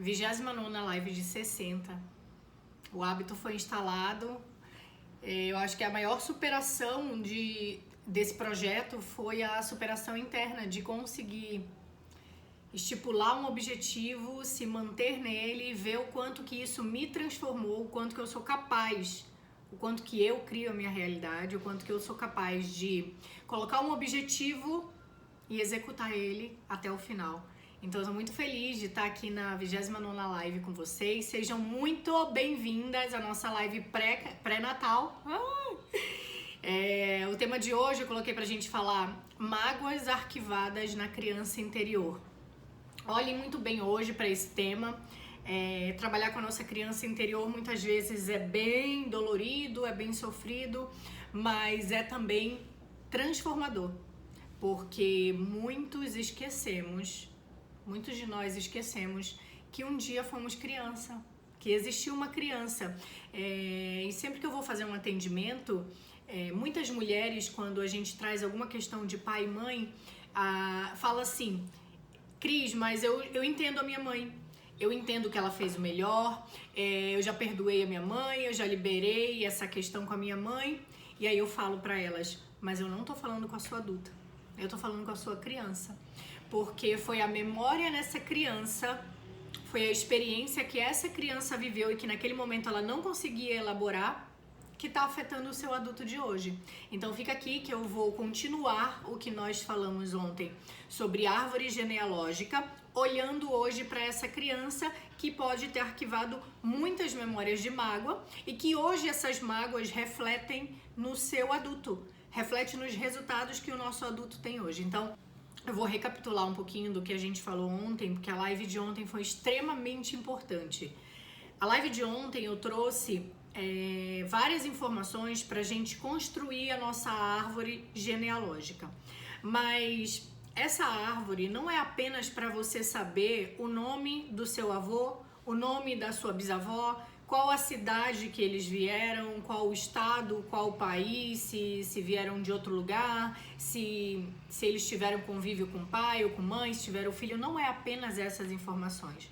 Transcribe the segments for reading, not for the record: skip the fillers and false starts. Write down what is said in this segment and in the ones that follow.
29ª live de 60. O hábito foi instalado. Eu acho que a maior superação desse projeto foi a superação interna, de conseguir estipular um objetivo, se manter nele, ver o quanto que isso me transformou, o quanto que eu sou capaz, o quanto que eu crio a minha realidade, o quanto que eu sou capaz de colocar um objetivo e executar ele até o final. Então, eu estou muito feliz de estar aqui na 29ª live com vocês. Sejam muito bem-vindas à nossa live pré-natal. O tema de hoje eu coloquei pra gente falar mágoas arquivadas na criança interior. Olhem muito bem hoje para esse tema. Trabalhar com a nossa criança interior muitas vezes é bem dolorido, é bem sofrido, mas é também transformador, porque muitos de nós esquecemos que um dia fomos criança, que existiu uma criança. E sempre que eu vou fazer um atendimento, muitas mulheres, quando a gente traz alguma questão de pai e mãe, fala assim: Cris, mas eu entendo a minha mãe, eu entendo que ela fez o melhor, eu já perdoei a minha mãe, eu já liberei essa questão com a minha mãe. E aí eu falo pra elas: mas eu não tô falando com a sua adulta, eu tô falando com a sua criança, porque foi a memória nessa criança, foi a experiência que essa criança viveu e que naquele momento ela não conseguia elaborar, que está afetando o seu adulto de hoje. Então fica aqui que eu vou continuar o que nós falamos ontem sobre árvore genealógica, olhando hoje para essa criança que pode ter arquivado muitas memórias de mágoa e que hoje essas mágoas refletem no seu adulto, refletem nos resultados que o nosso adulto tem hoje. Então, eu vou recapitular um pouquinho do que a gente falou ontem, porque a live de ontem foi extremamente importante. A live de ontem eu trouxe várias informações para a gente construir a nossa árvore genealógica. Mas essa árvore não é apenas para você saber o nome do seu avô, o nome da sua bisavó, qual a cidade que eles vieram, qual o estado, qual o país, se vieram de outro lugar, se eles tiveram convívio com o pai ou com mãe, se tiveram filho. Não é apenas essas informações.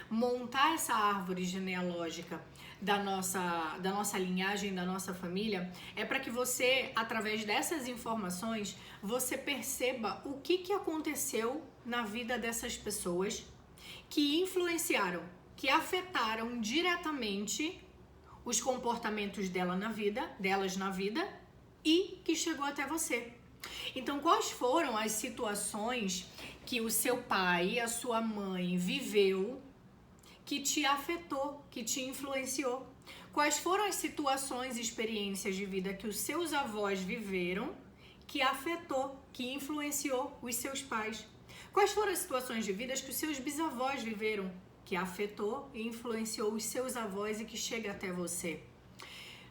Montar essa árvore genealógica da nossa linhagem, da nossa família, é para que você, através dessas informações, você perceba o que aconteceu na vida dessas pessoas que influenciaram, que afetaram diretamente os comportamentos delas na vida e que chegou até você. Então, quais foram as situações que o seu pai, a sua mãe viveu que te afetou, que te influenciou? Quais foram as situações e experiências de vida que os seus avós viveram que afetou, que influenciou os seus pais? Quais foram as situações de vida que os seus bisavós viveram que afetou e influenciou os seus avós e que chega até você?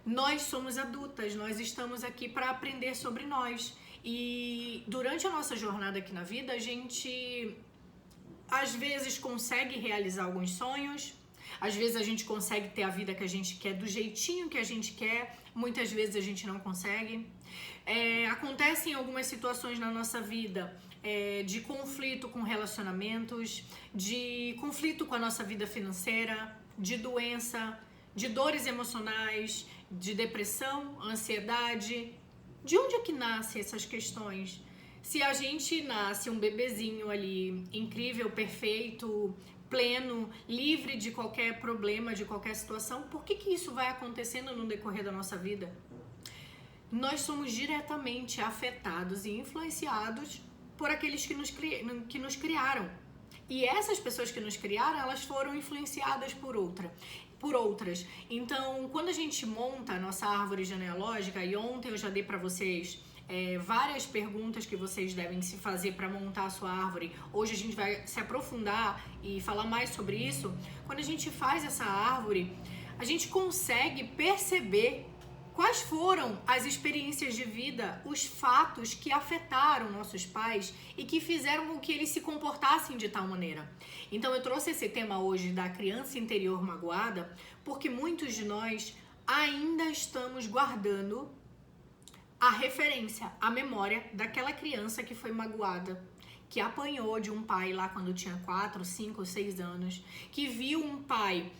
Nós somos adultas, nós estamos aqui para aprender sobre nós. E durante a nossa jornada aqui na vida, a gente às vezes consegue realizar alguns sonhos, às vezes a gente consegue ter a vida que a gente quer, do jeitinho que a gente quer, muitas vezes a gente não consegue. Acontecem algumas situações na nossa vida de conflito com relacionamentos, de conflito com a nossa vida financeira, de doença, de dores emocionais, de depressão, ansiedade. De onde é que nascem essas questões? Se a gente nasce um bebezinho ali, incrível, perfeito, pleno, livre de qualquer problema, de qualquer situação, por que isso vai acontecendo no decorrer da nossa vida? Nós somos diretamente afetados e influenciados por aqueles que nos criaram. E essas pessoas que nos criaram, elas foram influenciadas por outras. Então, quando a gente monta a nossa árvore genealógica, e ontem eu já dei para vocês várias perguntas que vocês devem se fazer para montar a sua árvore. Hoje a gente vai se aprofundar e falar mais sobre isso. Quando a gente faz essa árvore, a gente consegue perceber quais foram as experiências de vida, os fatos que afetaram nossos pais e que fizeram com que eles se comportassem de tal maneira. Então eu trouxe esse tema hoje da criança interior magoada, porque muitos de nós ainda estamos guardando a referência, a memória daquela criança que foi magoada, que apanhou de um pai lá quando tinha 4, 5, 6 anos, que viu um pai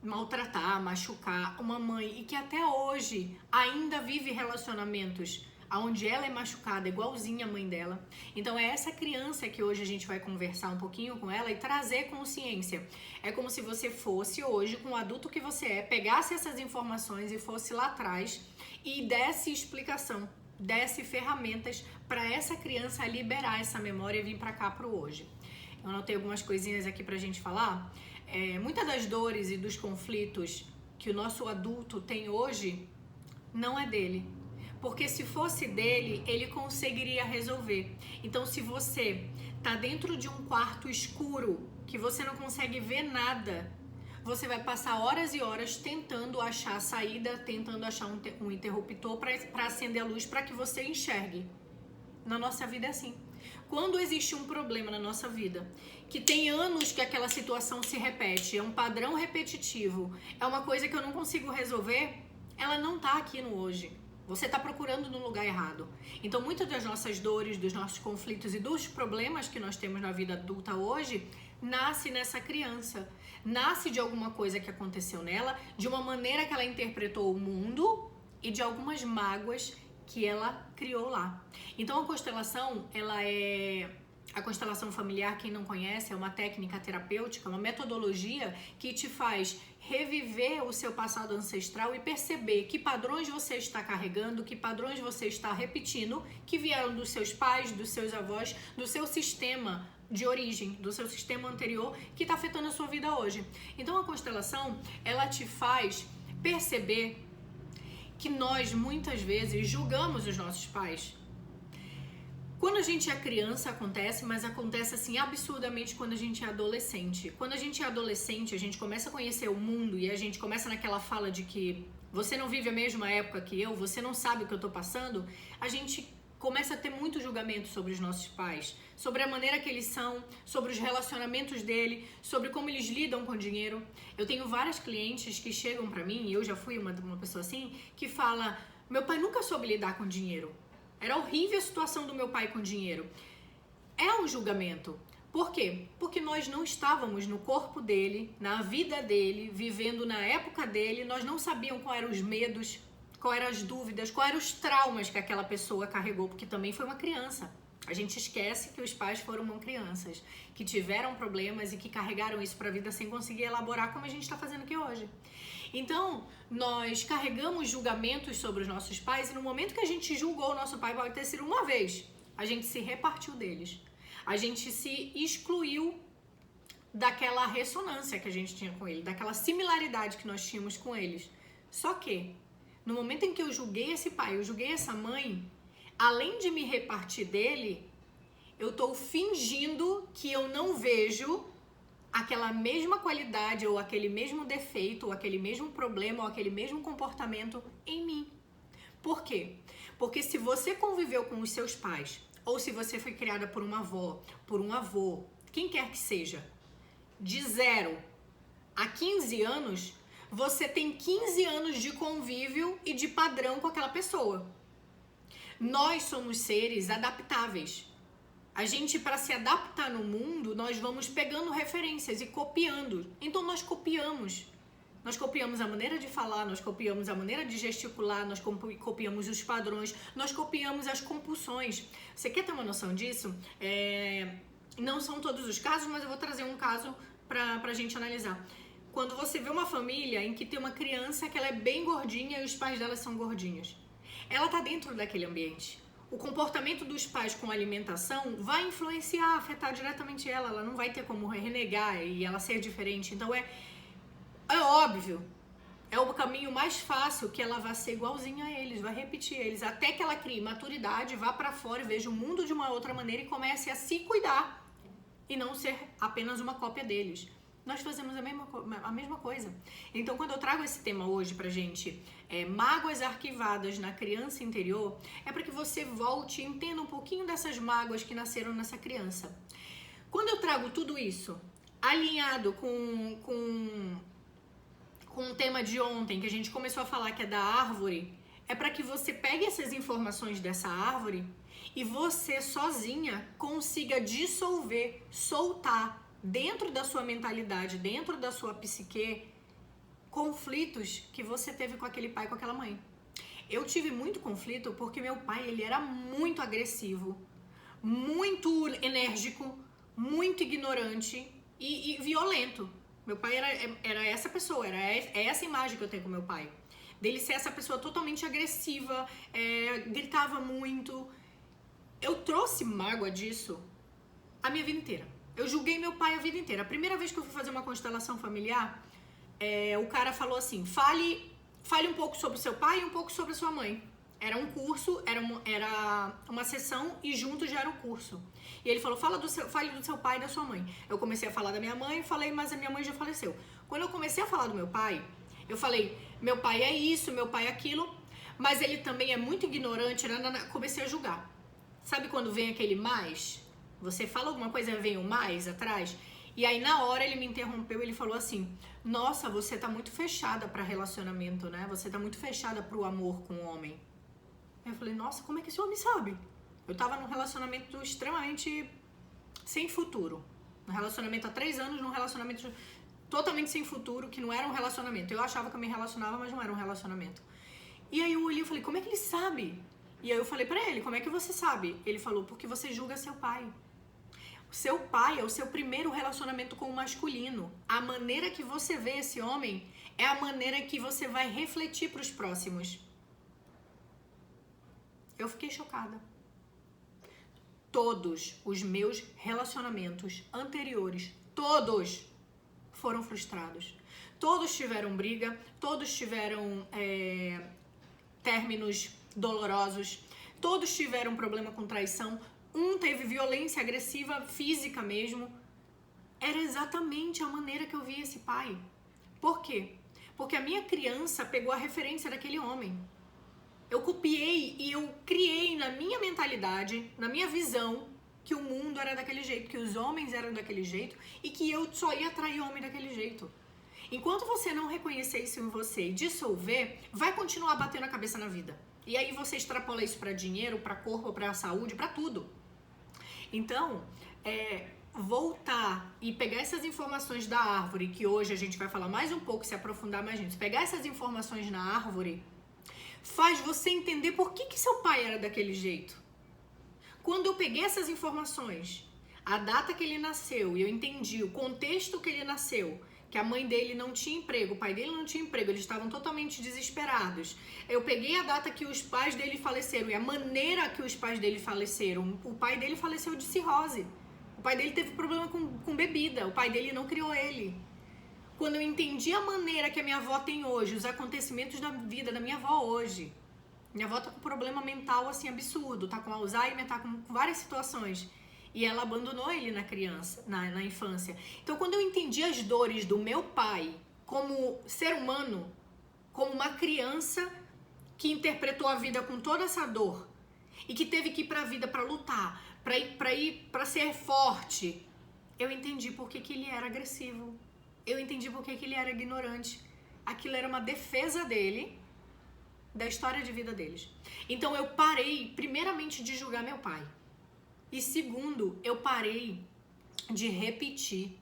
maltratar, machucar uma mãe e que até hoje ainda vive relacionamentos onde ela é machucada igualzinha a mãe dela. Então é essa criança que hoje a gente vai conversar um pouquinho com ela e trazer consciência. É como se você fosse hoje, com o adulto que você é, pegasse essas informações e fosse lá atrás e desse explicação, desse ferramentas para essa criança liberar essa memória e vir para cá pro hoje. Eu anotei algumas coisinhas aqui pra gente falar. Muitas das dores e dos conflitos que o nosso adulto tem hoje não é dele. Porque se fosse dele, ele conseguiria resolver. Então, se você tá dentro de um quarto escuro, que você não consegue ver nada, você vai passar horas e horas tentando achar a saída, tentando achar um interruptor para acender a luz para que você enxergue. Na nossa vida é assim. Quando existe um problema na nossa vida, que tem anos que aquela situação se repete, é um padrão repetitivo, é uma coisa que eu não consigo resolver, ela não tá aqui no hoje. Você está procurando no lugar errado. Então, muitas das nossas dores, dos nossos conflitos e dos problemas que nós temos na vida adulta hoje, nasce nessa criança. Nasce de alguma coisa que aconteceu nela, de uma maneira que ela interpretou o mundo e de algumas mágoas que ela criou lá. Então, a constelação, a constelação familiar, quem não conhece, é uma técnica terapêutica, uma metodologia que te faz reviver o seu passado ancestral e perceber que padrões você está carregando, que padrões você está repetindo, que vieram dos seus pais, dos seus avós, do seu sistema de origem, do seu sistema anterior, que está afetando a sua vida hoje. Então a constelação, ela te faz perceber que nós muitas vezes julgamos os nossos pais. Quando a gente é criança acontece, mas acontece assim absurdamente quando a gente é adolescente. Quando a gente é adolescente, a gente começa a conhecer o mundo e a gente começa naquela fala de que você não vive a mesma época que eu, você não sabe o que eu tô passando, a gente começa a ter muito julgamento sobre os nossos pais, sobre a maneira que eles são, sobre os relacionamentos dele, sobre como eles lidam com o dinheiro. Eu tenho várias clientes que chegam pra mim, e eu já fui uma pessoa assim, que fala, meu pai nunca soube lidar com dinheiro. Era horrível a situação do meu pai com dinheiro. É um julgamento. Por quê? Porque nós não estávamos no corpo dele, na vida dele, vivendo na época dele, nós não sabíamos quais eram os medos, quais eram as dúvidas, quais eram os traumas que aquela pessoa carregou, porque também foi uma criança. A gente esquece que os pais foram crianças, que tiveram problemas e que carregaram isso para a vida sem conseguir elaborar como a gente está fazendo aqui hoje. Então, nós carregamos julgamentos sobre os nossos pais e no momento que a gente julgou o nosso pai, pode ter sido uma vez, a gente se repartiu deles. A gente se excluiu daquela ressonância que a gente tinha com ele, daquela similaridade que nós tínhamos com eles. Só que, no momento em que eu julguei esse pai, eu julguei essa mãe, além de me repartir dele, eu estou fingindo que eu não vejo aquela mesma qualidade, ou aquele mesmo defeito, ou aquele mesmo problema, ou aquele mesmo comportamento em mim. Por quê? Porque se você conviveu com os seus pais, ou se você foi criada por uma avó, por um avô, quem quer que seja, de 0 a 15 anos, você tem 15 anos de convívio e de padrão com aquela pessoa. Nós somos seres adaptáveis. A gente, para se adaptar no mundo, nós vamos pegando referências e copiando. Então, nós copiamos. Nós copiamos a maneira de falar, nós copiamos a maneira de gesticular, nós copiamos os padrões, nós copiamos as compulsões. Você quer ter uma noção disso? Não são todos os casos, mas eu vou trazer um caso para a gente analisar. Quando você vê uma família em que tem uma criança que ela é bem gordinha e os pais dela são gordinhos, ela está dentro daquele ambiente. O comportamento dos pais com a alimentação vai influenciar, afetar diretamente ela não vai ter como renegar e ela ser diferente. Então é óbvio, é o caminho mais fácil que ela vai ser igualzinha a eles, vai repetir eles, até que ela crie maturidade, vá pra fora e veja o mundo de uma outra maneira e comece a se cuidar e não ser apenas uma cópia deles. Nós fazemos a mesma coisa. Então, quando eu trago esse tema hoje pra gente, mágoas arquivadas na criança interior, é para que você volte e entenda um pouquinho dessas mágoas que nasceram nessa criança. Quando eu trago tudo isso, alinhado com o tema de ontem, que a gente começou a falar que é da árvore, é para que você pegue essas informações dessa árvore e você sozinha consiga dissolver, soltar dentro da sua mentalidade, dentro da sua psique, conflitos que você teve com aquele pai, com aquela mãe. Eu tive muito conflito porque meu pai, ele era muito agressivo, muito enérgico, muito ignorante e violento. Meu pai era essa pessoa, é essa imagem que eu tenho com meu pai. Dele ser essa pessoa totalmente agressiva, gritava muito. Eu trouxe mágoa disso a minha vida inteira. Eu julguei meu pai a vida inteira. A primeira vez que eu fui fazer uma constelação familiar, o cara falou assim, fale um pouco sobre o seu pai e um pouco sobre a sua mãe. Era um curso, era uma sessão e junto já era o curso. E ele falou, fale do seu pai e da sua mãe. Eu comecei a falar da minha mãe, falei, mas a minha mãe já faleceu. Quando eu comecei a falar do meu pai, eu falei, meu pai é isso, meu pai é aquilo, mas ele também é muito ignorante, comecei a julgar. Sabe quando vem aquele mais? Você fala alguma coisa, vem o mais atrás? E aí na hora ele me interrompeu, ele falou assim, nossa, você tá muito fechada para relacionamento, né? Você tá muito fechada pro amor com o homem. Eu falei, nossa, como é que esse homem sabe? Eu tava num relacionamento extremamente sem futuro. Um relacionamento há 3 anos, num relacionamento totalmente sem futuro, que não era um relacionamento. Eu achava que eu me relacionava, mas não era um relacionamento. E aí eu olhei e falei, como é que ele sabe? E aí eu falei pra ele, como é que você sabe? Ele falou, porque você julga seu pai. O seu pai é o seu primeiro relacionamento com o masculino. A maneira que você vê esse homem é a maneira que você vai refletir pros próximos. Eu fiquei chocada. Todos os meus relacionamentos anteriores, todos foram frustrados. Todos tiveram briga, todos tiveram términos dolorosos, todos tiveram problema com traição, um teve violência agressiva, física mesmo. Era exatamente a maneira que eu via esse pai. Por quê? Porque a minha criança pegou a referência daquele homem. Eu copiei e eu criei na minha mentalidade, na minha visão, que o mundo era daquele jeito, que os homens eram daquele jeito e que eu só ia atrair homem daquele jeito. Enquanto você não reconhecer isso em você e dissolver, vai continuar batendo a cabeça na vida. E aí você extrapola isso para dinheiro, para corpo, para saúde, para tudo. Então, voltar e pegar essas informações da árvore, que hoje a gente vai falar mais um pouco, se aprofundar mais nisso, pegar essas informações na árvore, faz você entender por que seu pai era daquele jeito. Quando eu peguei essas informações, a data que ele nasceu, e eu entendi o contexto que ele nasceu, que a mãe dele não tinha emprego, o pai dele não tinha emprego, eles estavam totalmente desesperados. Eu peguei a data que os pais dele faleceram e a maneira que os pais dele faleceram. O pai dele faleceu de cirrose. O pai dele teve problema com bebida, o pai dele não criou ele. Quando eu entendi a maneira que a minha avó tem hoje, os acontecimentos da vida da minha avó hoje. Minha avó tá com problema mental assim absurdo, tá com Alzheimer, tá com várias situações. E ela abandonou ele na infância. Então, quando eu entendi as dores do meu pai como ser humano, como uma criança que interpretou a vida com toda essa dor e que teve que ir pra vida pra lutar, pra ser forte, eu entendi por que ele era agressivo. Eu entendi por que ele era ignorante. Aquilo era uma defesa dele, da história de vida deles. Então, eu parei, primeiramente, de julgar meu pai. E segundo, eu parei de repetir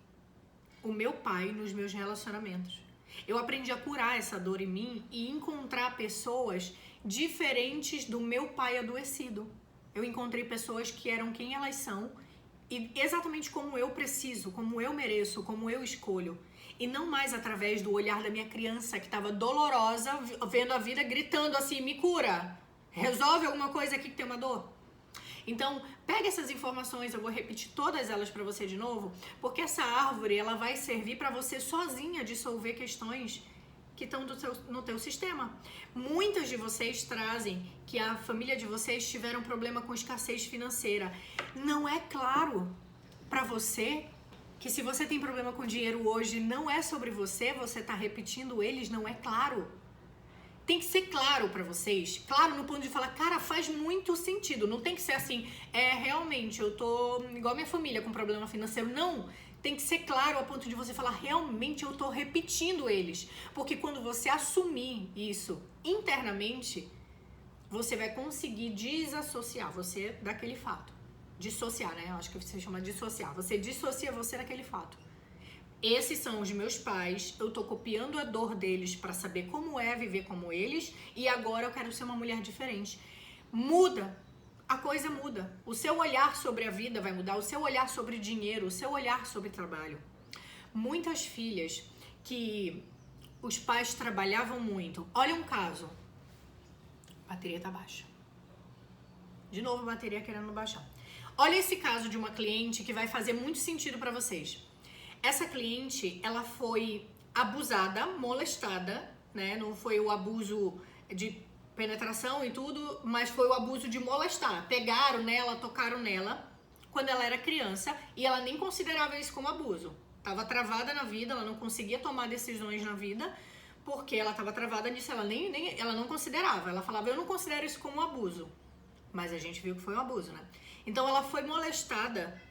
o meu pai nos meus relacionamentos. Eu aprendi a curar essa dor em mim e encontrar pessoas diferentes do meu pai adoecido. Eu encontrei pessoas que eram quem elas são e exatamente como eu preciso, como eu mereço, como eu escolho. E não mais através do olhar da minha criança que estava dolorosa, vendo a vida, gritando assim, me cura, resolve alguma coisa aqui que tem uma dor. Então, pega essas informações, eu vou repetir todas elas para você de novo, porque essa árvore, ela vai servir para você sozinha dissolver questões que estão no teu sistema. Muitas de vocês trazem que a família de vocês tiveram problema com escassez financeira. Não é claro para você que se você tem problema com dinheiro hoje, não é sobre você, você está repetindo eles, não é claro. Tem que ser claro pra vocês, claro no ponto de falar, cara, faz muito sentido, não tem que ser assim, realmente, eu tô igual minha família com problema financeiro, não, tem que ser claro a ponto de você falar, realmente eu tô repetindo eles, porque quando você assumir isso internamente, você vai conseguir desassociar você daquele fato. Dissociar, né? Eu acho que você chama de dissociar. Você dissocia você daquele fato. Esses são os meus pais, eu tô copiando a dor deles para saber como é viver como eles e agora eu quero ser uma mulher diferente. Muda, a coisa muda. O seu olhar sobre a vida vai mudar, o seu olhar sobre dinheiro, o seu olhar sobre trabalho. Muitas filhas que os pais trabalhavam muito. Olha um caso. A bateria tá baixa. De novo a bateria querendo baixar. Olha esse caso de uma cliente que vai fazer muito sentido para vocês. Essa cliente, ela foi abusada, molestada, né? Não foi o abuso de penetração e tudo, mas foi o abuso de molestar. Pegaram nela, tocaram nela quando ela era criança e ela nem considerava isso como abuso. Tava travada na vida, ela não conseguia tomar decisões na vida porque ela tava travada nisso, ela não considerava. Ela falava, eu não considero isso como abuso. Mas a gente viu que foi um abuso, né? Então ela foi molestada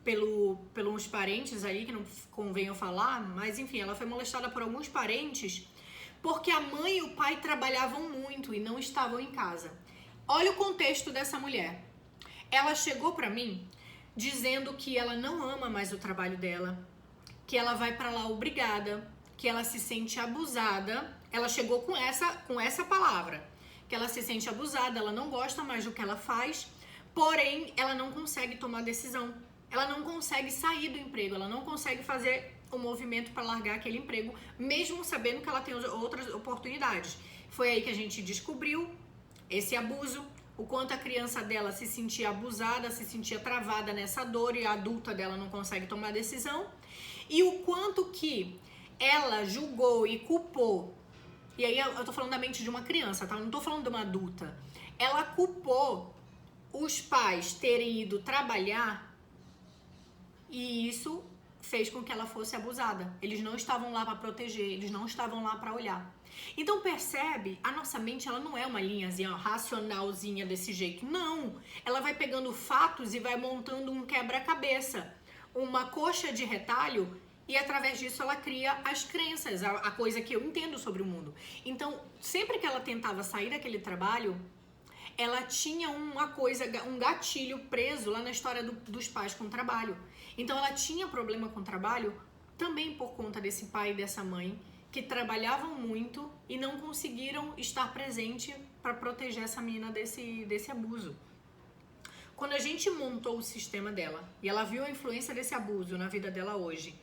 pelos parentes aí, que não convém eu falar, mas enfim, ela foi molestada por alguns parentes porque a mãe e o pai trabalhavam muito e não estavam em casa. Olha o contexto dessa mulher. Ela chegou pra mim dizendo que ela não ama mais o trabalho dela, que ela vai pra lá obrigada, que ela se sente abusada. Ela chegou com essa palavra, que ela se sente abusada, ela não gosta mais do que ela faz, porém ela não consegue tomar decisão. Ela não consegue sair do emprego, ela não consegue fazer o movimento para largar aquele emprego, mesmo sabendo que ela tem outras oportunidades. Foi aí que a gente descobriu esse abuso, o quanto a criança dela se sentia abusada, se sentia travada nessa dor e a adulta dela não consegue tomar decisão, e o quanto que ela julgou e culpou, e aí eu tô falando da mente de uma criança, tá? Eu não tô falando de uma adulta. Ela culpou os pais terem ido trabalhar e isso fez com que ela fosse abusada. Eles não estavam lá para proteger, eles não estavam lá para olhar. Então percebe, a nossa mente ela não é uma linhazinha racionalzinha desse jeito. Não, ela vai pegando fatos e vai montando um quebra-cabeça, uma coxa de retalho e através disso ela cria as crenças, a coisa que eu entendo sobre o mundo. Então sempre que ela tentava sair daquele trabalho, ela tinha um gatilho preso lá na história dos pais com o trabalho. Então ela tinha problema com o trabalho também por conta desse pai e dessa mãe que trabalhavam muito e não conseguiram estar presente para proteger essa menina desse abuso. Quando a gente montou o sistema dela e ela viu a influência desse abuso na vida dela hoje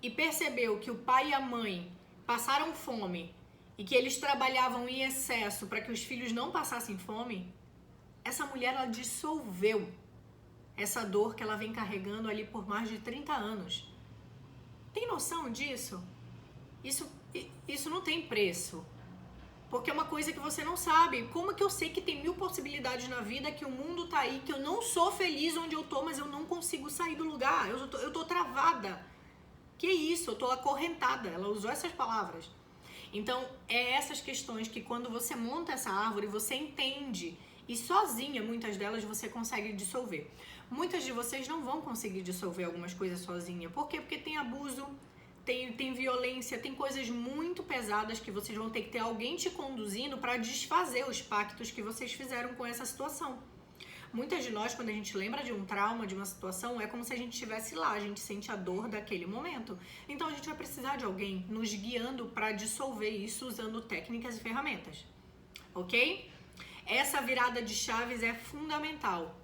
e percebeu que o pai e a mãe passaram fome e que eles trabalhavam em excesso para que os filhos não passassem fome, essa mulher ela dissolveu essa dor que ela vem carregando ali por mais de 30 anos. Tem noção disso? Isso não tem preço. Porque é uma coisa que você não sabe. Como que eu sei que tem 1000 possibilidades na vida, que o mundo tá aí, que eu não sou feliz onde eu tô, mas eu não consigo sair do lugar. Eu tô travada. Que isso? Eu tô acorrentada. Ela usou essas palavras. Então, é essas questões que quando você monta essa árvore, você entende. E sozinha, muitas delas, você consegue dissolver. Muitas de vocês não vão conseguir dissolver algumas coisas sozinha. Por quê? Porque tem abuso, tem violência, tem coisas muito pesadas que vocês vão ter que ter alguém te conduzindo para desfazer os pactos que vocês fizeram com essa situação. Muitas de nós, quando a gente lembra de um trauma, de uma situação, é como se a gente estivesse lá, a gente sente a dor daquele momento. Então a gente vai precisar de alguém nos guiando para dissolver isso usando técnicas e ferramentas. Ok? Essa virada de chaves é fundamental.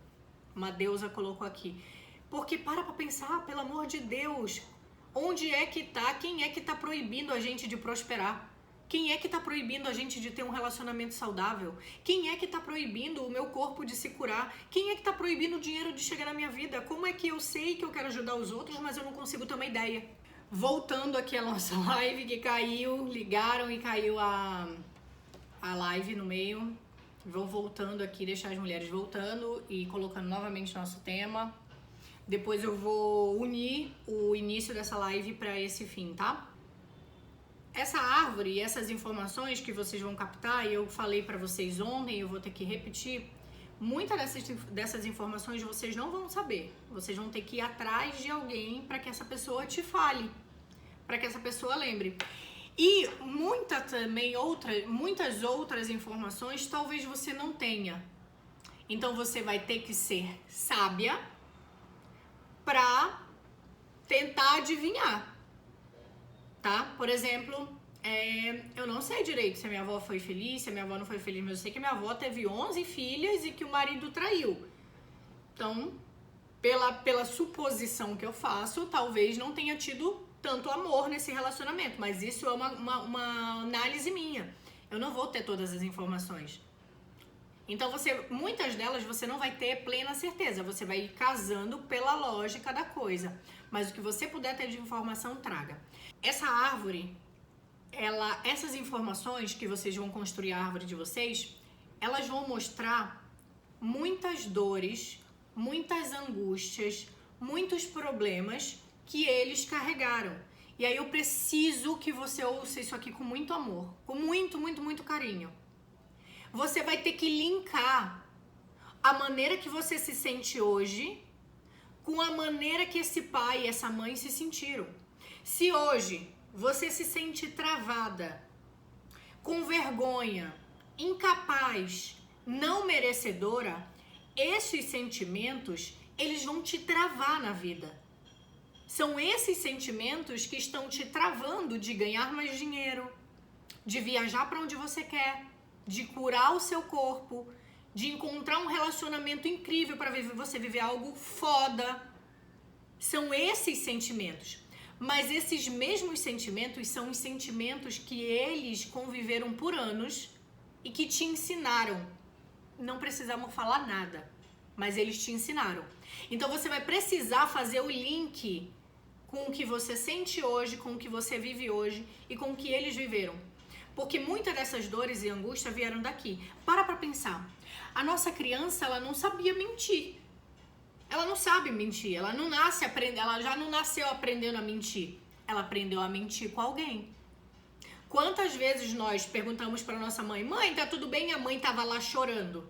Uma deusa colocou aqui. Porque para pensar, pelo amor de Deus, onde é que tá? Quem é que tá proibindo a gente de prosperar? Quem é que tá proibindo a gente de ter um relacionamento saudável? Quem é que tá proibindo o meu corpo de se curar? Quem é que tá proibindo o dinheiro de chegar na minha vida? Como é que eu sei que eu quero ajudar os outros, mas eu não consigo ter uma ideia? Voltando aqui a nossa live que caiu, ligaram e caiu a live no meio. Vou voltando aqui, deixar as mulheres voltando e colocando novamente nosso tema. Depois eu vou unir o início dessa live para esse fim, tá? Essa árvore e essas informações que vocês vão captar, e eu falei para vocês ontem, eu vou ter que repetir, muitas dessas informações vocês não vão saber. Vocês vão ter que ir atrás de alguém para que essa pessoa te fale, para que essa pessoa lembre. E muitas outras informações talvez você não tenha. Então você vai ter que ser sábia para tentar adivinhar, tá? Por exemplo, eu não sei direito se a minha avó foi feliz, se a minha avó não foi feliz, mas eu sei que a minha avó teve 11 filhas e que o marido traiu. Então, pela suposição que eu faço, talvez não tenha tido tanto amor nesse relacionamento, mas isso é uma análise minha. Eu não vou ter todas as informações. Então, muitas delas você não vai ter plena certeza, você vai ir casando pela lógica da coisa. Mas o que você puder ter de informação, traga. Essa árvore, essas informações que vocês vão construir a árvore de vocês, elas vão mostrar muitas dores, muitas angústias, muitos problemas que eles carregaram. E aí eu preciso que você ouça isso aqui com muito amor, com muito, muito, muito carinho. Você vai ter que linkar a maneira que você se sente hoje com a maneira que esse pai e essa mãe se sentiram. Se hoje você se sente travada, com vergonha, incapaz, não merecedora, esses sentimentos, eles vão te travar na vida. São esses sentimentos que estão te travando de ganhar mais dinheiro, de viajar para onde você quer, de curar o seu corpo, de encontrar um relacionamento incrível para você viver algo foda. São esses sentimentos. Mas esses mesmos sentimentos são os sentimentos que eles conviveram por anos e que te ensinaram. Não precisavam falar nada, mas eles te ensinaram. Então você vai precisar fazer o link com o que você sente hoje, com o que você vive hoje e com o que eles viveram. Porque muitas dessas dores e angústias vieram daqui. Para pensar. A nossa criança, ela não sabia mentir. Ela não sabe mentir. Ela já não nasceu aprendendo a mentir. Ela aprendeu a mentir com alguém. Quantas vezes nós perguntamos para nossa mãe: mãe, tá tudo bem? A mãe tava lá chorando,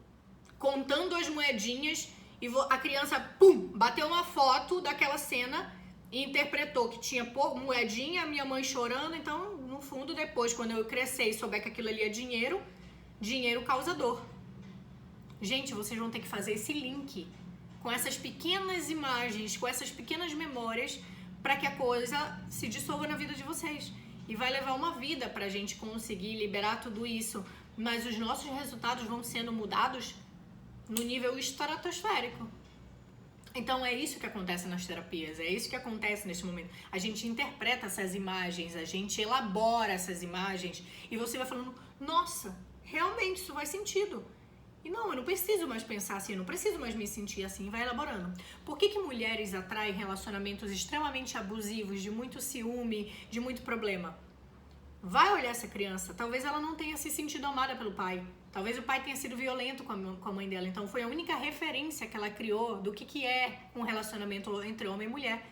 contando as moedinhas, e a criança, pum, bateu uma foto daquela cena e interpretou que tinha moedinha, a minha mãe chorando. Então, no fundo, depois, quando eu crescer e souber que aquilo ali é dinheiro, dinheiro causa dor. Gente, vocês vão ter que fazer esse link com essas pequenas imagens, com essas pequenas memórias, para que a coisa se dissolva na vida de vocês. E vai levar uma vida pra gente conseguir liberar tudo isso, mas os nossos resultados vão sendo mudados no nível estratosférico. Então é isso que acontece nas terapias, é isso que acontece neste momento. A gente interpreta essas imagens, a gente elabora essas imagens e você vai falando: nossa, realmente isso faz sentido. E não, eu não preciso mais pensar assim, eu não preciso mais me sentir assim, vai elaborando. Por que mulheres atraem relacionamentos extremamente abusivos, de muito ciúme, de muito problema? Vai olhar essa criança, talvez ela não tenha se sentido amada pelo pai. Talvez o pai tenha sido violento com a mãe dela. Então foi a única referência que ela criou do que é um relacionamento entre homem e mulher.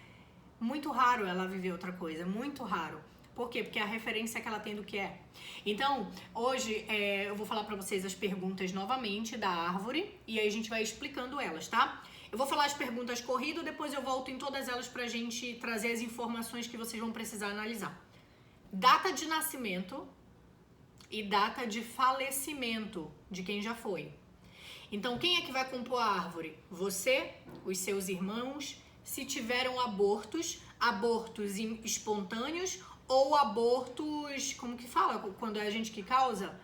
Muito raro ela viver outra coisa, muito raro. Por quê? Porque é a referência que ela tem do que é. Então, hoje eu vou falar pra vocês as perguntas novamente da árvore e aí a gente vai explicando elas, tá? Eu vou falar as perguntas corridas, depois eu volto em todas elas pra gente trazer as informações que vocês vão precisar analisar. Data de nascimento e data de falecimento de quem já foi. Então, quem é que vai compor a árvore? Você, os seus irmãos, se tiveram abortos espontâneos ou abortos, como que fala? Quando é a gente que causa?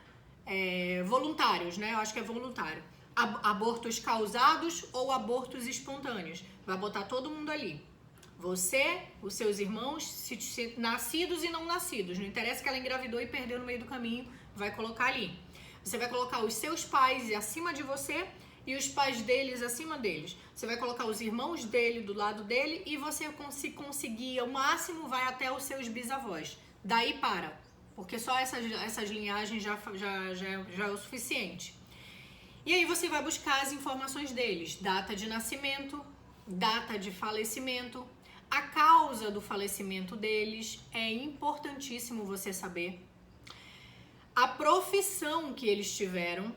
Voluntários, né? Eu acho que é voluntário. Abortos causados ou abortos espontâneos. Vai botar todo mundo ali. Você, os seus irmãos, se nascidos e não nascidos. Não interessa que ela engravidou e perdeu no meio do caminho, vai colocar ali. Você vai colocar os seus pais acima de você e os pais deles acima deles. Você vai colocar os irmãos dele do lado dele e você, se conseguir, o máximo vai até os seus bisavós. Daí para, porque só essas linhagens já é o suficiente. E aí você vai buscar as informações deles. Data de nascimento, data de falecimento, a causa do falecimento deles, é importantíssimo você saber. A profissão que eles tiveram,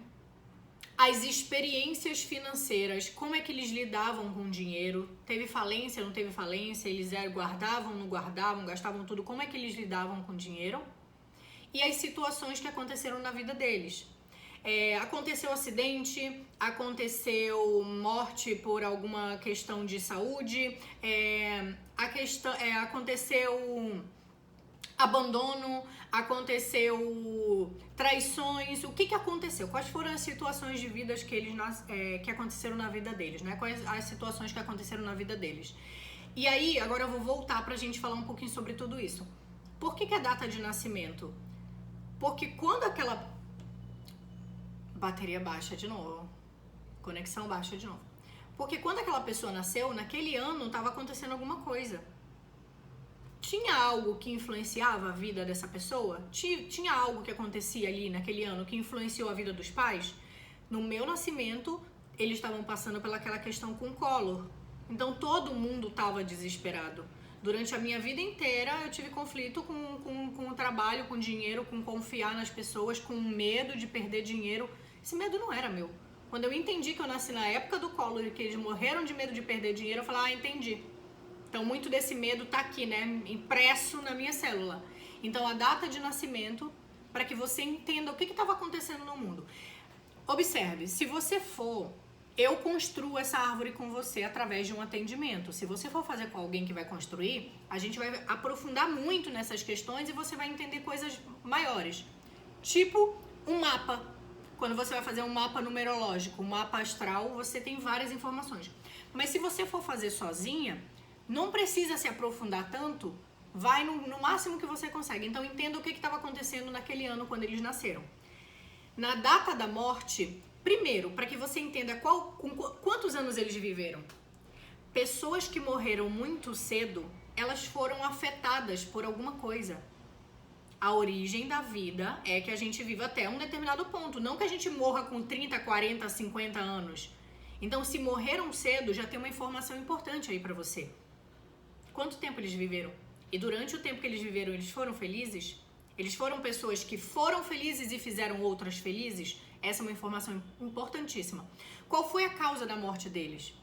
as experiências financeiras, como é que eles lidavam com dinheiro, teve falência, não teve falência, eles guardavam, não guardavam, gastavam tudo, como é que eles lidavam com dinheiro. e as situações que aconteceram na vida deles. Aconteceu acidente, aconteceu morte por alguma questão de saúde, aconteceu abandono, aconteceu traições. O que aconteceu? Quais foram as situações de vida que aconteceram na vida deles, né? Quais as situações que aconteceram na vida deles? E aí, agora eu vou voltar pra gente falar um pouquinho sobre tudo isso. Por que é data de nascimento? Porque quando aquela bateria baixa de novo, conexão baixa de novo. Porque quando aquela pessoa nasceu, naquele ano estava acontecendo alguma coisa. Tinha algo que influenciava a vida dessa pessoa? Tinha algo que acontecia ali naquele ano que influenciou a vida dos pais? No meu nascimento, eles estavam passando pelaquela questão com Collor. Então todo mundo estava desesperado. Durante a minha vida inteira eu tive conflito com o trabalho, com o dinheiro, com confiar nas pessoas, com medo de perder dinheiro. Esse medo não era meu. Quando eu entendi que eu nasci na época do Collor e que eles morreram de medo de perder dinheiro, eu falei, entendi. Então muito desse medo tá aqui, né, impresso na minha célula. Então a data de nascimento, para que você entenda o que estava acontecendo no mundo. Observe, se você for... Eu construo essa árvore com você através de um atendimento. Se você for fazer com alguém que vai construir, a gente vai aprofundar muito nessas questões e você vai entender coisas maiores. Tipo um mapa. Quando você vai fazer um mapa numerológico, um mapa astral, você tem várias informações. Mas se você for fazer sozinha, não precisa se aprofundar tanto, vai no máximo que você consegue. Então entenda o que estava acontecendo naquele ano quando eles nasceram. Na data da morte... Primeiro, para que você entenda quantos anos eles viveram. Pessoas que morreram muito cedo, elas foram afetadas por alguma coisa. A origem da vida é que a gente viva até um determinado ponto, não que a gente morra com 30, 40, 50 anos. Então, se morreram cedo, já tem uma informação importante aí para você. Quanto tempo eles viveram? E durante o tempo que eles viveram, eles foram felizes? Eles foram pessoas que foram felizes e fizeram outras felizes? Essa é uma informação importantíssima. Qual foi a causa da morte deles?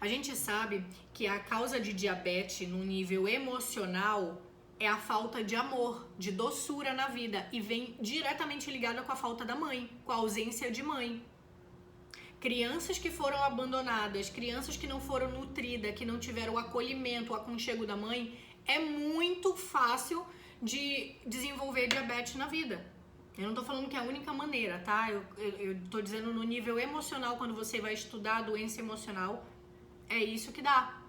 A gente sabe que a causa de diabetes no nível emocional é a falta de amor, de doçura na vida e vem diretamente ligada com a falta da mãe, com a ausência de mãe. Crianças que foram abandonadas, crianças que não foram nutridas, que não tiveram o acolhimento, o aconchego da mãe, é muito fácil de desenvolver diabetes na vida. Eu não tô falando que é a única maneira, tá? Eu tô dizendo no nível emocional, quando você vai estudar a doença emocional, é isso que dá.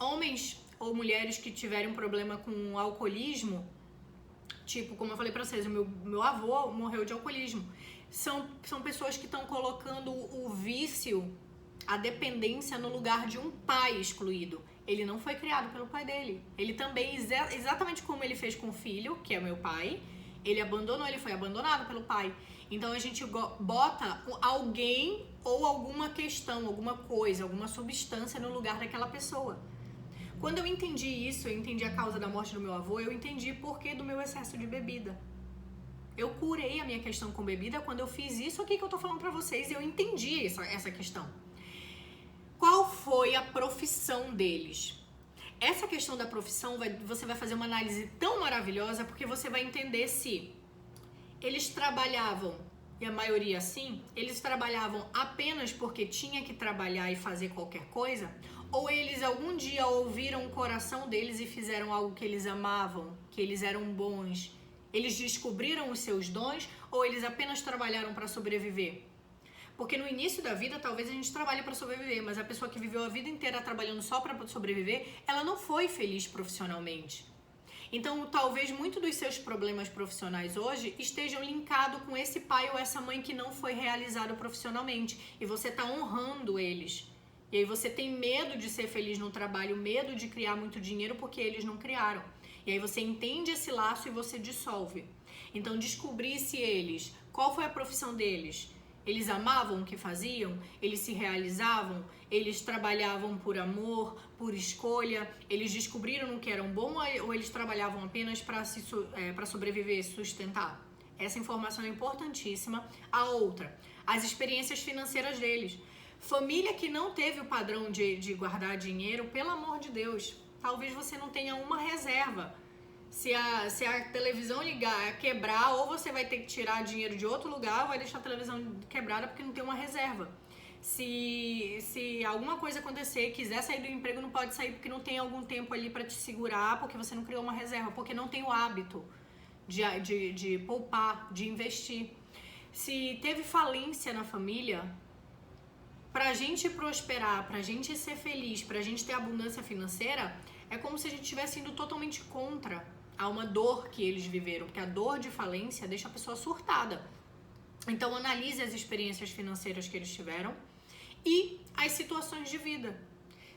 Homens ou mulheres que tiverem um problema com alcoolismo, tipo, como eu falei pra vocês, o meu avô morreu de alcoolismo. São pessoas que estão colocando o vício, a dependência no lugar de um pai excluído. Ele não foi criado pelo pai dele. Ele também, exatamente como ele fez com o filho, que é meu pai, ele abandonou, ele foi abandonado pelo pai. Então a gente bota alguém ou alguma questão, alguma coisa, alguma substância no lugar daquela pessoa. Quando eu entendi isso, eu entendi a causa da morte do meu avô, eu entendi por que do meu excesso de bebida. Eu curei a minha questão com bebida quando eu fiz isso aqui que eu tô falando pra vocês e eu entendi essa questão. Qual foi a profissão deles? Essa questão da profissão, você vai fazer uma análise tão maravilhosa porque você vai entender se eles trabalhavam, e a maioria sim, eles trabalhavam apenas porque tinha que trabalhar e fazer qualquer coisa, ou eles algum dia ouviram o coração deles e fizeram algo que eles amavam, que eles eram bons, eles descobriram os seus dons, ou eles apenas trabalharam para sobreviver? Porque no início da vida, talvez a gente trabalhe para sobreviver, mas a pessoa que viveu a vida inteira trabalhando só para sobreviver, ela não foi feliz profissionalmente. Então, talvez muito dos seus problemas profissionais hoje estejam linkados com esse pai ou essa mãe que não foi realizado profissionalmente. E você está honrando eles. E aí você tem medo de ser feliz no trabalho, medo de criar muito dinheiro porque eles não criaram. E aí você entende esse laço e você dissolve. Então, descobrir se eles, qual foi a profissão deles? Eles amavam o que faziam? Eles se realizavam? Eles trabalhavam por amor, por escolha? Eles descobriram o que eram bom ou eles trabalhavam apenas para sobreviver e sustentar? Essa informação é importantíssima. A outra, as experiências financeiras deles. Família que não teve o padrão de guardar dinheiro, pelo amor de Deus, talvez você não tenha uma reserva. Se a televisão ligar, quebrar, ou você vai ter que tirar dinheiro de outro lugar, ou vai deixar a televisão quebrada porque não tem uma reserva. Se alguma coisa acontecer, quiser sair do emprego, não pode sair porque não tem algum tempo ali para te segurar, porque você não criou uma reserva, porque não tem o hábito de poupar, de investir. Se teve falência na família, pra gente prosperar, pra gente ser feliz, pra gente ter abundância financeira, é como se a gente estivesse indo totalmente contra a uma dor que eles viveram, porque a dor de falência deixa a pessoa surtada. Então analise as experiências financeiras que eles tiveram e as situações de vida.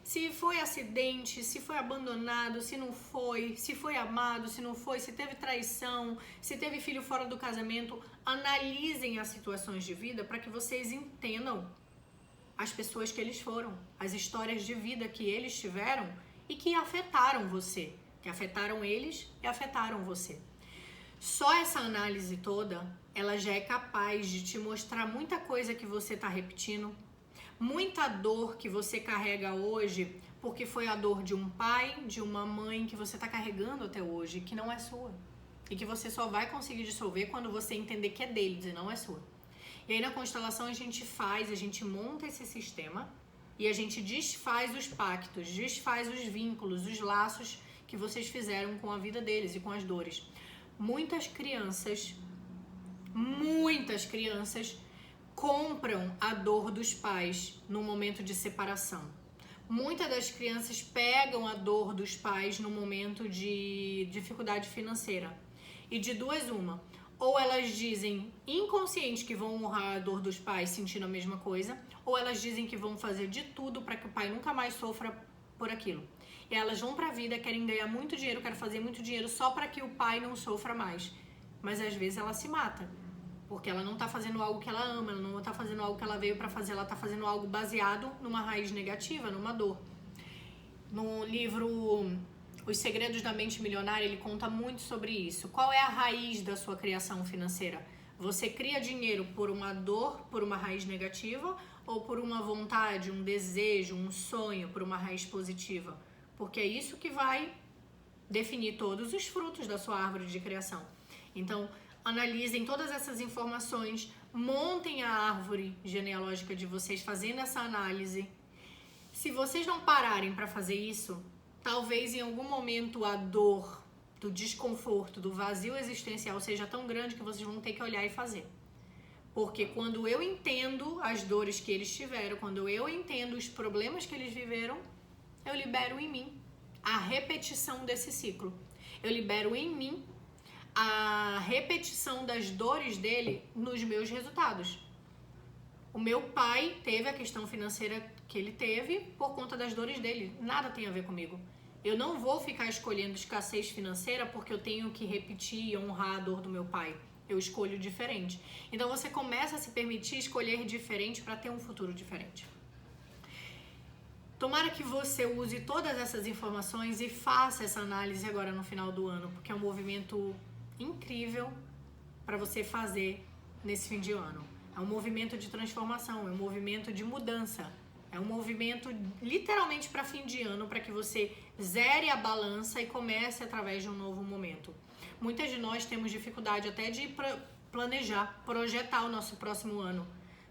Se foi acidente, se foi abandonado, se não foi, se foi amado, se não foi, se teve traição, se teve filho fora do casamento, analisem as situações de vida para que vocês entendam as pessoas que eles foram, as histórias de vida que eles tiveram e que afetaram você, que afetaram eles e afetaram você. Só essa análise toda, ela já é capaz de te mostrar muita coisa que você está repetindo, muita dor que você carrega hoje, porque foi a dor de um pai, de uma mãe que você está carregando até hoje, que não é sua. E que você só vai conseguir dissolver quando você entender que é deles e não é sua. E aí na constelação a gente monta esse sistema e a gente desfaz os pactos, desfaz os vínculos, os laços que vocês fizeram com a vida deles e com as dores. Muitas crianças compram a dor dos pais no momento de separação. Muitas das crianças pegam a dor dos pais no momento de dificuldade financeira. E de duas uma, ou elas dizem inconsciente que vão honrar a dor dos pais sentindo a mesma coisa, ou elas dizem que vão fazer de tudo para que o pai nunca mais sofra por aquilo. E elas vão pra vida, querem ganhar muito dinheiro, querem fazer muito dinheiro só para que o pai não sofra mais. Mas às vezes ela se mata. Porque ela não tá fazendo algo que ela ama, ela não tá fazendo algo que ela veio pra fazer, ela tá fazendo algo baseado numa raiz negativa, numa dor. No livro Os Segredos da Mente Milionária, ele conta muito sobre isso. Qual é a raiz da sua criação financeira? Você cria dinheiro por uma dor, por uma raiz negativa, ou por uma vontade, um desejo, um sonho, por uma raiz positiva? Porque é isso que vai definir todos os frutos da sua árvore de criação. Então, analisem todas essas informações, montem a árvore genealógica de vocês fazendo essa análise. Se vocês não pararem para fazer isso, talvez em algum momento a dor, do desconforto, do vazio existencial seja tão grande que vocês vão ter que olhar e fazer. Porque quando eu entendo as dores que eles tiveram, quando eu entendo os problemas que eles viveram, eu libero em mim a repetição desse ciclo. Eu libero em mim a repetição das dores dele nos meus resultados. O meu pai teve a questão financeira que ele teve por conta das dores dele. Nada tem a ver comigo. Eu não vou ficar escolhendo escassez financeira porque eu tenho que repetir e honrar a dor do meu pai. Eu escolho diferente. Então você começa a se permitir escolher diferente para ter um futuro diferente. Tomara que você use todas essas informações e faça essa análise agora no final do ano, porque é um movimento incrível para você fazer nesse fim de ano. É um movimento de transformação, é um movimento de mudança, é um movimento literalmente para fim de ano, para que você zere a balança e comece através de um novo momento. Muitas de nós temos dificuldade até de planejar, projetar o nosso próximo ano.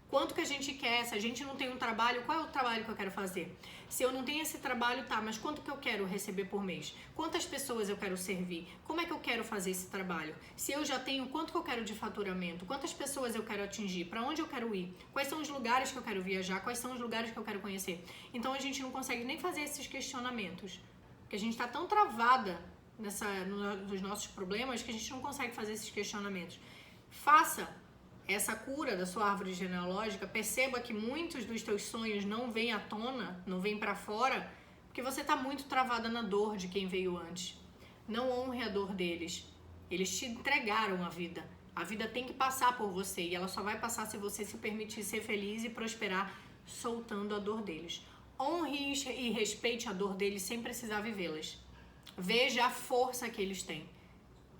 Quanto que a gente quer? Se a gente não tem um trabalho, qual é o trabalho que eu quero fazer? Se eu não tenho esse trabalho, tá, mas quanto que eu quero receber por mês? Quantas pessoas eu quero servir? Como é que eu quero fazer esse trabalho? Se eu já tenho, quanto que eu quero de faturamento? Quantas pessoas eu quero atingir? Para onde eu quero ir? Quais são os lugares que eu quero viajar? Quais são os lugares que eu quero conhecer? Então a gente não consegue nem fazer esses questionamentos. Porque a gente está tão travada nos nossos problemas que a gente não consegue fazer esses questionamentos. Faça essa cura da sua árvore genealógica, perceba que muitos dos teus sonhos não vêm à tona, não vêm para fora, porque você está muito travada na dor de quem veio antes. Não honre a dor deles. Eles te entregaram a vida. A vida tem que passar por você e ela só vai passar se você se permitir ser feliz e prosperar soltando a dor deles. Honre e respeite a dor deles sem precisar vivê-las. Veja a força que eles têm.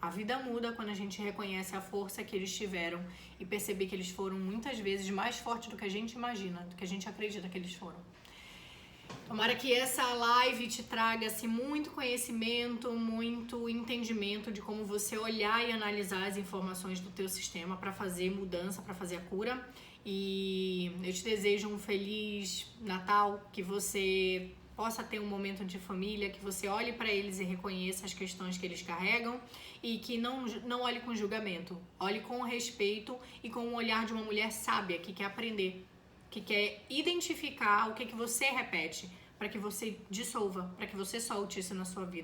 A vida muda quando a gente reconhece a força que eles tiveram e perceber que eles foram muitas vezes mais fortes do que a gente imagina, do que a gente acredita que eles foram. Tomara que essa live te traga assim, muito conhecimento, muito entendimento de como você olhar e analisar as informações do teu sistema para fazer mudança, para fazer a cura. E eu te desejo um feliz Natal, que você possa ter um momento de família, que você olhe para eles e reconheça as questões que eles carregam e que não olhe com julgamento, olhe com respeito e com o olhar de uma mulher sábia que quer aprender, que quer identificar o que você repete, para que você dissolva, para que você solte isso na sua vida.